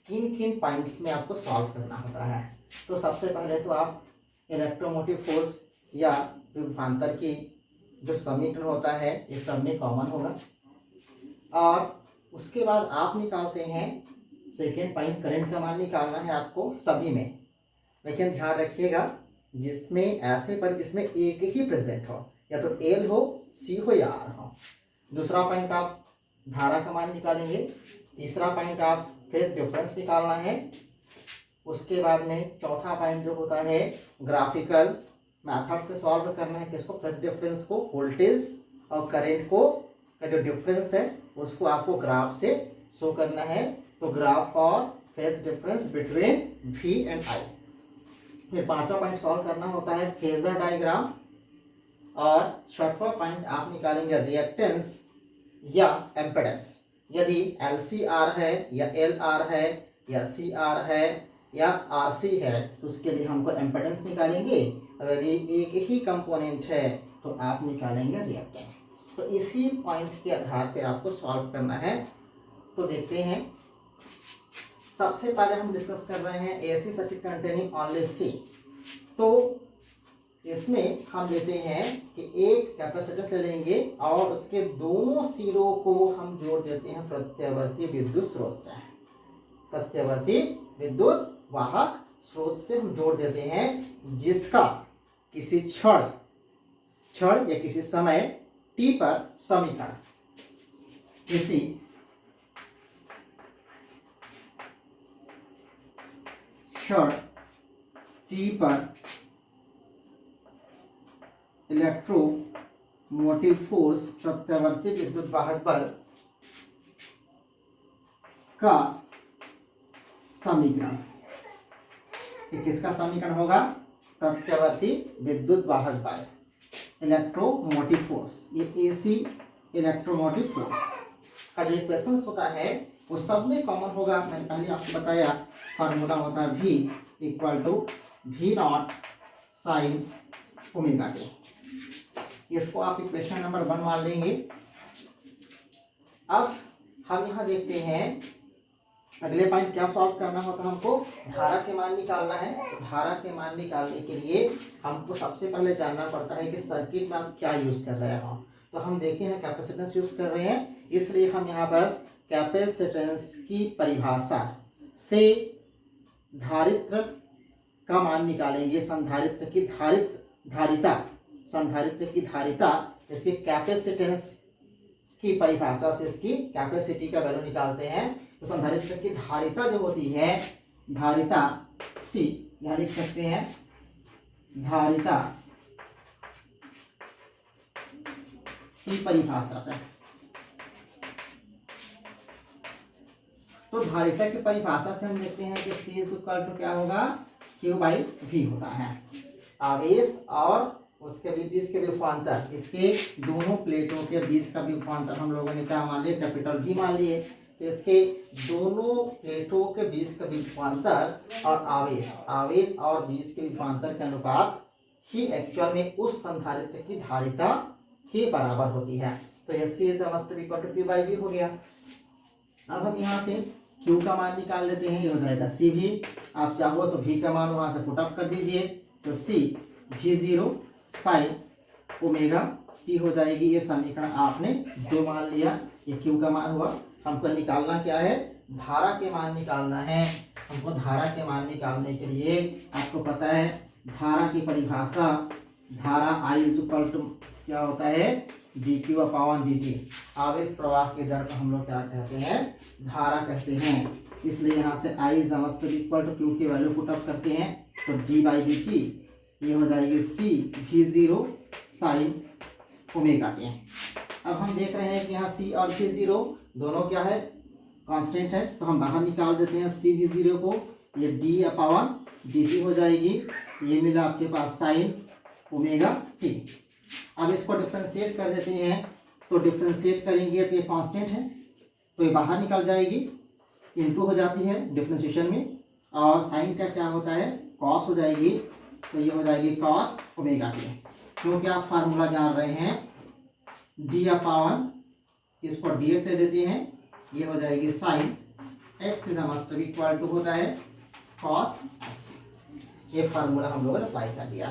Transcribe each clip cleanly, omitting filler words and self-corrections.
किन किन पॉइंट्स में आपको सॉल्व करना होता है। तो सबसे पहले तो आप इलेक्ट्रोमोटिव फोर्स या विभवांतर की जो समीकरण होता है ये सब में कॉमन होगा, और उसके बाद आप निकालते हैं सेकेंड पॉइंट, करंट का मान निकालना है आपको सभी में, लेकिन ध्यान रखिएगा जिसमें ऐसे पर जिसमें एक ही प्रेजेंट हो, या तो एल हो, सी हो या आर हो। दूसरा पॉइंट आप धारा का मान निकालेंगे। तीसरा पॉइंट आप फेज डिफरेंस निकालना है। उसके बाद में चौथा पॉइंट जो होता है ग्राफिकल मेथड से सॉल्व करना है किसको, फेज डिफरेंस को, वोल्टेज और करंट को का जो डिफरेंस है उसको आपको ग्राफ से शो करना है। तो ग्राफ और phase difference between V and I. फिर पांचवा पॉइंट सॉल्व करना होता है फेजर डायग्राम, और छठवां पॉइंट आप निकालेंगे रिएक्टेंस या एम्पेडेंस। यदि LCR है या LR है या CR है या RC है तो उसके लिए हमको एम्पेडेंस निकालेंगे, और यदि एक ही कंपोनेंट है तो आप निकालेंगे रिएक्टेंस। तो इसी पॉइंट के आधार पे आपको सॉल्व करना है। तो देखते हैं, सबसे पहले हम डिस्कस कर रहे हैं AC circuit containing only C। तो इसमें हम लेते हैं कि एक कैपेसिटर ले लेंगे और उसके दोनों सिरों को हम जोड़ देते हैं प्रत्यावर्ती विद्युत स्रोत से। प्रत्यावर्ती विद्युत वाहक स्रोत से हम जोड़ देते हैं जिसका किसी क्षण या किसी समय t पर समीकरण, किसी क्षण t पर इलेक्ट्रोमोटिव फोर्स प्रत्यावर्ती विद्युत वाहक बल का समीकरण। ये किसका समीकरण होगा, प्रत्यावर्ती विद्युत वाहक बल, इलेक्ट्रोमोटिव फोर्स। ये AC इलेक्ट्रोमोटिव फोर्स का जो इक्वेशन होता है वो सब में कॉमन होगा। मैंने पहले आपको बताया फार्मूला होता है V equal to V0 sine omega t. इसको आप इक्वेशन नंबर 1 मान लेंगे। अब हम यहाँ देखते हैं अगले पॉइंट क्या सॉल्व करना होता है, हमको धारा के मान निकालना है। तो धारा के मान निकालने के लिए हमको सबसे पहले जानना पड़ता है कि सर्किट में हम क्या यूज कर रहे हो। तो हम देखे हैं कैपेसिटेंस यूज कर रहे हैं, इसलिए हम यहाँ बस कैपेसिटेंस की परिभाषा से धारित्र का मान निकालेंगे। संधारित्र की धारिता इसकी कैपेसिटेंस की परिभाषा से इसकी कैपेसिटी का वैल्यू निकालते हैं। तो संधारित्र की धारिता जो होती है, धारिता C, यहाँ लिख सकते हैं धारिता की परिभाषा से। तो धारिता की परिभाषा से हम देखते हैं कि C इक्वल टू क्या होगा, Q/V होता है। आवेश और उसके बीच के विभवांतर, इसके दोनों प्लेटों के बीच का विभवांतर हम लोगों ने क्या मान लिया, कैपिटल V मान लिए। तो इसके दोनों प्लेटों के बीच का विभवांतर और आवेश और बीच के विभवांतर के अनुपात ही एक्चुअल में उस संधारित्र की धारिता के बराबर होती है। तो ये C must be equal to Q/V हो गया। अब हम यहाँ से Q का मान निकाल लेते हैं, ये हो जाएगा CV। आप चाहो तो V का मान वहां से पुट अप कर दीजिए, तो C V0 sine omega T हो जाएगी। ये समीकरण आपने 2 मान लिया, ये Q का मान हुआ। हमको निकालना क्या है, धारा के मान निकालना है। हमको धारा के मान निकालने के लिए आपको पता है धारा की परिभाषा, धारा I इक्वल टू क्या होता है, dQ/dt। आवेश प्रवाह के दर को हम लोग क्या कहते हैं, धारा कहते हैं। इसलिए यहाँ से I इक्वल टू Q की वैल्यू पुट अप करते हैं, तो d/dt ये हो जाएगी C V0 sine omega T. अब हम देख रहे हैं कि यहाँ C और V0 दोनों क्या है, कांस्टेंट है। तो हम बाहर निकाल देते हैं C V0 को, ये d/dt हो जाएगी। ये मिला आपके पास साइन ओमेगा टी। अब इसको डिफ्रेंशिएट कर देते हैं, तो डिफ्रेंशिएट करेंगे तो ये कांस्टेंट है तो ये बाहर निकल जाएगी, इनटू हो जाती है डिफ्रेंशिएशन में, और साइन का क्या होता है, कॉस हो जाएगी। तो ये हो जाएगी कॉस ओमेगा टी। क्योंकि आप फार्मूला जान रहे हैं d/, इसको dx ले लेते हैं, ये हो जाएगी sine x is must be equal to होता है cos x। ये फार्मूला हम लोगों ने अप्लाई कर दिया।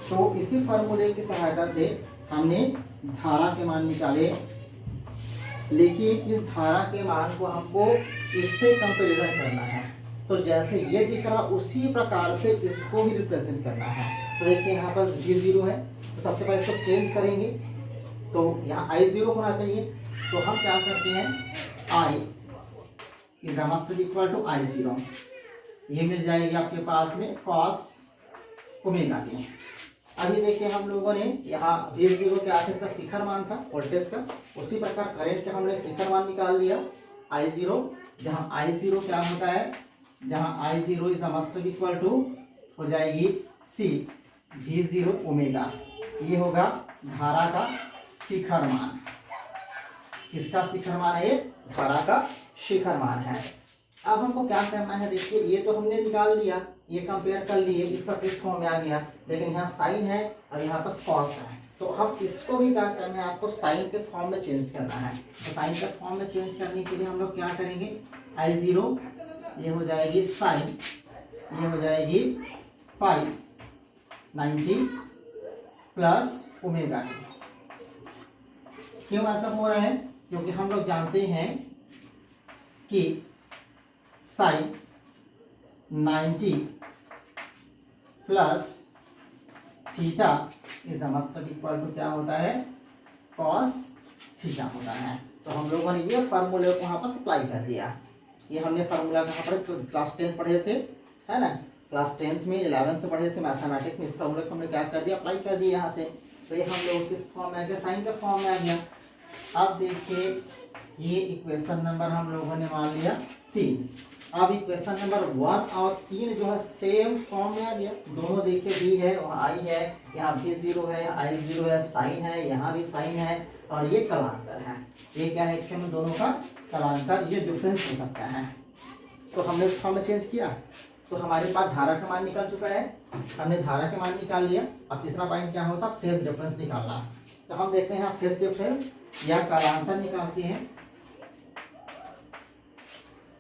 तो इसी फार्मूले की सहायता से हमने धारा के मान निकाले, लेकिन इस धारा के मान को हमको इससे कंपैरिजन करना है। तो जैसे ये दिख रहा उसी प्रकार से इसको भी रिप्रेजेंट करना है। तो देखिए यहाँ पर v0 है, तो सबसे पहले इसको चेंज करेंगे, तो यहाँ I0 होना चाहिए। तो हम क्या करते हैं, I is must be equal to I0। ये मिल जाएगी आपके पास में cos ओमेगा t। अभी देखिए हम लोगों ने यहाँ v0 के आखिर का शिखर मान था वोल्टेज का, उसी प्रकार करंट का हमने शिखर मान निकाल दिया I0, जहाँ I0 क्या होता है, जहाँ I0 is must be equal to हो जाएगी C v0 ओमेगा। ये होगा धारा का शिखर मान। किसका शिखर मान है, ये धारा का शिखर मान है। अब हमको क्या करना है, देखिए ये तो हमने निकाल दिया, ये कंपेयर कर लिए, इसका किस फॉर्म में आ गया, लेकिन यहाँ साइन है और यहाँ पर कॉस है। तो हम इसको भी क्या करना है, आपको साइन के फॉर्म में चेंज करना है। तो साइन के फॉर्म में चेंज करने के लिए हम लोग क्या करेंगे, I0 ये हो जाएगी साइन, ये हो जाएगी पाई 90 प्लस ओमेगा टी। क्यों ऐसा हो रहा है, क्योंकि हम लोग जानते हैं कि sine 90 plus theta is must be equal to क्या होता है, कॉस थीटा होता है। तो हम लोगों ने ये फार्मूले को वहाँ पर अप्लाई कर दिया। ये हमने फार्मूला कहाँ पर क्लास 10 पढ़े थे, है ना, क्लास 10 में 11th में पढ़े थे मैथमेटिक्स में। इस फार्मूले को हमने क्या कर दिया, अप्लाई कर दिया यहाँ से। तो ये हम लोग किस फॉर्म में आ गया, साइन का फॉर्म में आ गया। अब देखिए ये इक्वेशन नंबर हम लोगों ने मान लिया 3। अब इक्वेशन नंबर 1 और 3 जो है सेम फॉर्म में आ गया। दोनों देखिए b है, वहाँ I है, यहाँ v0 है, I0 है, साइन है, यहाँ भी साइन है, और ये कलांतर है। ये क्या है, एक्चुअली दोनों का कलांतर, ये डिफरेंस हो सकता है। तो हमने इस फॉर्म में चेंज किया, तो हमारे पास धारा का मान निकल चुका है। हमने धारा का मान निकाल लिया। अब तीसरा पॉइंट क्या होता, फेज डिफरेंस निकालना। तो हम देखते हैं यहाँ फेज डिफरेंस या कालांतर निकालते हैं।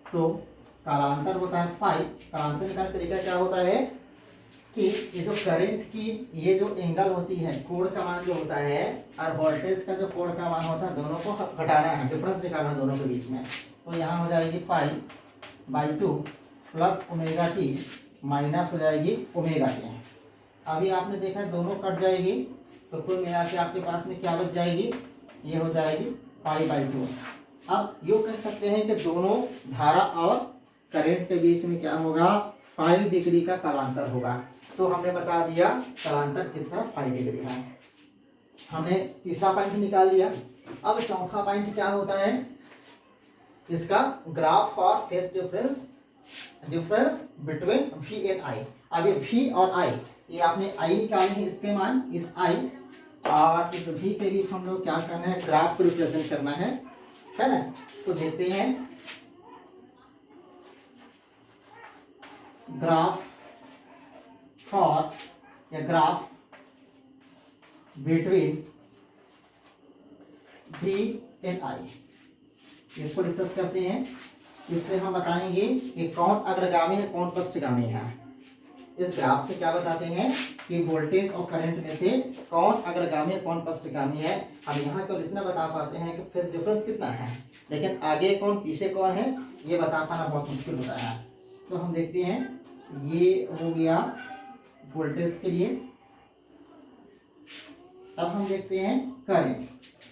तो कालांतर होता है फाई। कालांतर निकालने का तरीका क्या होता है कि ये जो करंट की ये जो एंगल होती है, कोण का मान जो होता है, और वोल्टेज का जो कोण का मान होता है, दोनों को घटाना है, डिफरेंस निकालना है दोनों के बीच में। तो यहाँ हो जाएगी pi by 2 plus omega T minus हो जाएगी ओमेगा टी। अभी आपने देखा दोनों कट जाएगी, तो कुल मिला के आपके पास में क्या बच जाएगी, ये हो जाएगी पाई बाई 2। अब यूँ कह सकते हैं कि दोनों धारा और करंट के बीच में क्या होगा, 5 डिग्री का कालांतर होगा। सो हमने बता दिया कालांतर कितना 5 डिग्री है। हमने तीसरा पॉइंट निकाल लिया। अब चौथा पॉइंट क्या होता है, इसका ग्राफ और phase difference between v and i। अब ये v और i, ये आपने i निकाले हैं, इसके मान इस i और इस v के बीच हम लोग क्या करना है, ग्राफ को रिप्रेजेंट करना है ना। तो देखते हैं ग्राफ फॉर या graph between v and i, इसको डिस्कस करते हैं। इससे हम बताएंगे कि कौन अग्रगामी है कौन पश्चगामी है। इस ग्राफ से क्या बताते हैं कि वोल्टेज और करंट में से कौन अग्रगामी है कौन पश्चगामी है। हम यहाँ पर इतना बता पाते हैं कि फेज डिफरेंस कितना है, लेकिन आगे कौन पीछे कौन है ये बता पाना बहुत मुश्किल होता है। तो हम देखते हैं, ये हो गया वोल्टेज के लिए। अब हम देखते हैं करंट।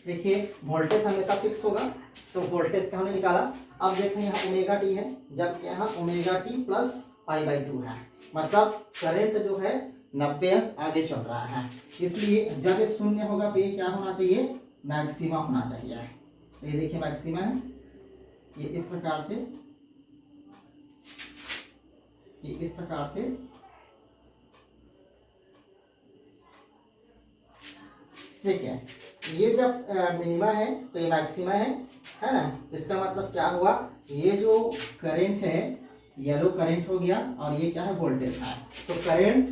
देखिए वोल्टेज हमेशा फिक्स होगा, तो वोल्टेज का हमने निकाला। अब देखते हैं यहाँ ओमेगा टी है, जब यहाँ omega T plus pi by 2 है, मतलब करंट जो है 90 अंश आगे चल रहा है। इसलिए जब ये शून्य होगा तो ये क्या होना चाहिए, मैक्सिमा होना चाहिए। तो ये देखिए मैक्सिमा है, ये इस प्रकार से, ये इस प्रकार से ठीक है। ये जब मिनिमा है तो ये मैक्सिमा है ना। इसका मतलब क्या हुआ, ये जो करंट है येलो करंट हो गया और ये क्या है वोल्टेज है। तो करंट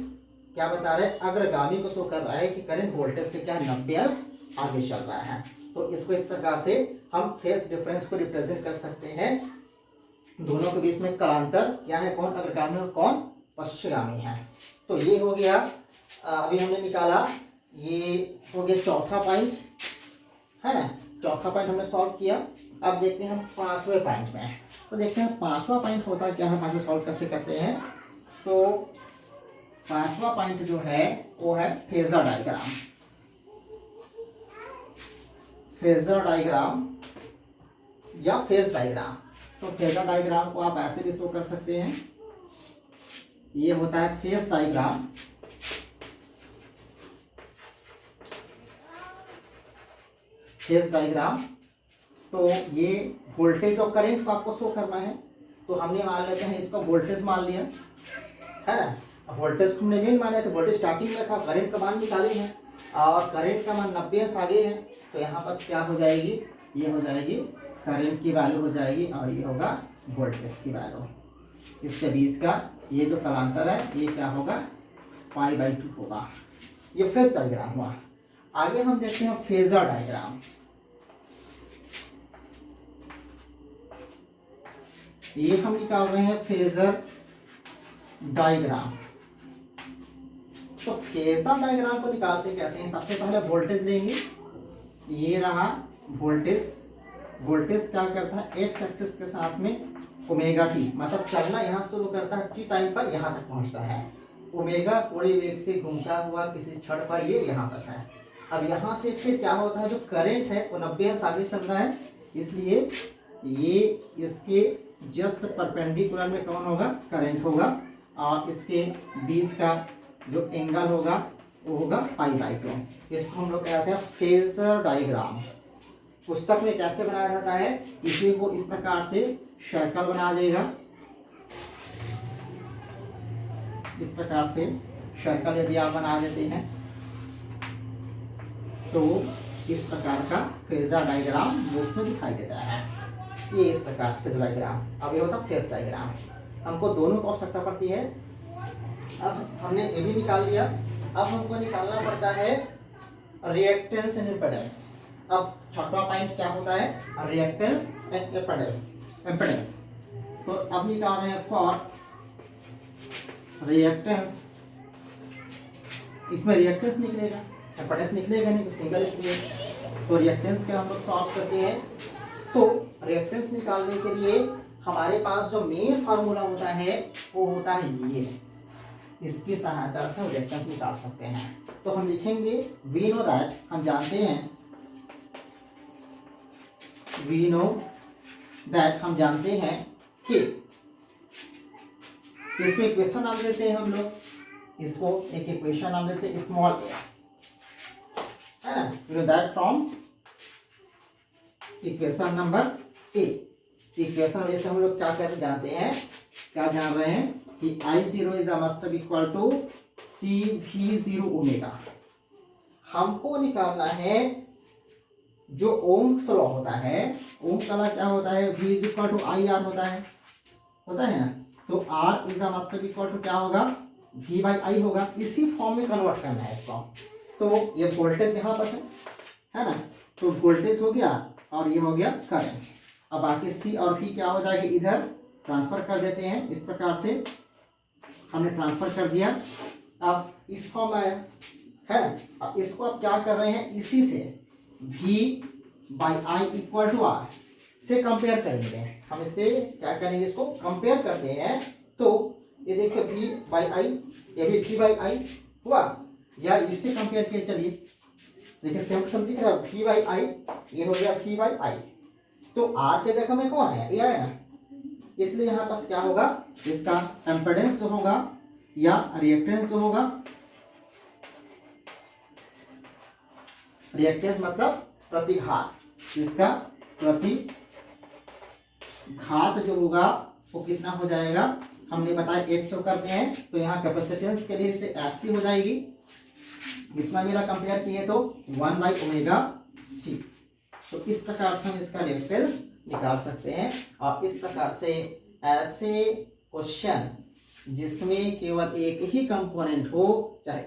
क्या बता रहे हैं, अग्रगामी को शो कर रहा है कि करंट वोल्टेज से क्या है 90 अंश आगे चल रहा है। तो इसको इस प्रकार से हम फेज डिफरेंस को रिप्रेजेंट कर सकते हैं दोनों के बीच में कालांतर क्या है, कौन अग्रगामी और कौन पश्चगामी है। तो ये हो गया, अभी हमने निकाला, ये हो गया चौथा पॉइंट, है ना। चौथा पॉइंट हमने सॉल्व किया। अब देखते हैं हम पांचवें पॉइंट में। तो देखते हैं पांचवा पॉइंट होता क्या है, पांचवा सॉल्व कैसे करते हैं। तो पांचवा पॉइंट जो है वो है फेजर डायग्राम। फेजर डायग्राम या फेज डायग्राम। तो फेजर डायग्राम को आप ऐसे भी शो कर सकते हैं, ये होता है फेज डायग्राम। फेज डायग्राम, तो ये वोल्टेज और करंट को आपको शो करना है। तो हमने मान लेते हैं इसको वोल्टेज मान लिया, है ना। अब वोल्टेज हमने मेन माना है, तो वोल्टेज स्टार्टिंग में था, करंट का मान निकाले हैं और करंट का मान 90 से आगे है। तो यहाँ पर क्या हो जाएगी, ये हो जाएगी करंट की वैल्यू हो जाएगी और ये होगा वोल्टेज की वैल्यू। इसके बीच का ये जो कालांतर है ये क्या होगा, π/2 होगा। ये फेज डायग्राम हुआ। आगे हम देखते हैं फेजर डायग्राम। ये हम निकाल रहे हैं फेजर डायग्राम। तो फेजर डायग्राम को निकालते कैसे हैं, सबसे पहले वोल्टेज लेंगे, ये रहा वोल्टेज। वोल्टेज क्या करता है, एक्स एक्सिस के साथ में ओमेगा टी, मतलब चलना यहाँ शुरू करता है, टी टाइम पर यहाँ तक पहुँचता है। ओमेगा थोड़ी वेग से घूमता हुआ किसी क्षण पर ये यहाँ पर है। अब यहाँ से फिर क्या होता है, जो करंट है वो 90 से आगे चल रहा है, इसलिए ये इसके जस्ट परपेंडिकुलर में कौन होगा, करंट होगा, और इसके बीच का जो एंगल होगा वो होगा π/2। इसको हम लोग कहते हैं फेजर डायग्राम। पुस्तक में कैसे बनाया जाता है, इसी को इस प्रकार से सर्कल बना देगा, इस प्रकार से सर्कल यदि आप बना देते हैं तो इस प्रकार का फेजर डायग्राम बुक्स में दिखाई देता है। ये इस प्रकार से फेजर डायग्राम। अब ये होता है फेज डायग्राम। हमको दोनों की आवश्यकता पड़ती है। अब हमने ये भी निकाल लिया, अब हमको निकालना पड़ता है रिएक्टेंस एंड इम्पीडेंस। अब छठवां पॉइंट क्या होता है, रिएक्टेंस एंड इम्पीडेंस। तो अब निकाल रहे हैं फॉर रिएक्टेंस, इसमें रिएक्टेंस निकलेगा, इम्पीडेंस निकलेगा नहीं, सिंगल इसलिए। तो रिएक्टेंस के हम लोग सॉल्व करते हैं। तो रिएक्टेंस निकालने के लिए हमारे पास जो मेन फार्मूला होता है वो होता है ये, इसकी सहायता से रिएक्टेंस निकाल सकते हैं। तो हम लिखेंगे वी नो दैट, हम जानते हैं, वी नो दैट, हम जानते हैं कि, इसको इक्वेशन नाम देते हैं हम लोग, इसको एक इक्वेशन नाम देते हैं स्मॉल ए, है ना। We know that from equation number a. Equation से हम लोग क्या कर जानते हैं, क्या जान रहे हैं कि I0 is must be equal to CV0 omega. हमको निकालना है जो ओम्स लॉ होता है, ओम्स लॉ क्या होता है, V is equal to IR होता है ना। तो R is must be equal to क्या होगा, V/I होगा। इसी फॉर्म में कन्वर्ट करना है इसको। तो ये वोल्टेज यहाँ पर है ना, तो वोल्टेज हो गया और ये हो गया करंट। अब बाकी C और V क्या हो जाएगा, इधर ट्रांसफर कर देते हैं। इस प्रकार से हमने ट्रांसफर कर दिया। अब इस फॉर्म आया है ना। अब इसको आप क्या कर रहे हैं, इसी से V/I इक्वल टू R से कंपेयर करेंगे। हम इससे क्या करेंगे, इसको कंपेयर करते हैं। तो ये देखिए V/I, ये भी V/I हुआ, या इससे कंपेयर किए, चलिए देखिए सेम सम दिख रहा है, V/I, ये हो गया V/I। तो R के जगह में कौन है, ये आया ना, इसलिए यहाँ पास क्या होगा, इसका इम्पीडेंस जो होगा या रिएक्टेंस जो होगा, रिएक्टेंस मतलब प्रतिघात, इसका प्रतिघात जो होगा वो कितना हो जाएगा, हमने बताया 100 करते हैं। तो यहाँ कैपेसिटेंस के लिए इसलिए FC हो जाएगी, कितना मेरा कंपेयर किए तो 1/ωc। तो इस प्रकार से हम इसका रिएक्टेंस निकाल सकते हैं। और इस प्रकार से ऐसे क्वेश्चन जिसमें केवल एक ही कंपोनेंट हो, चाहे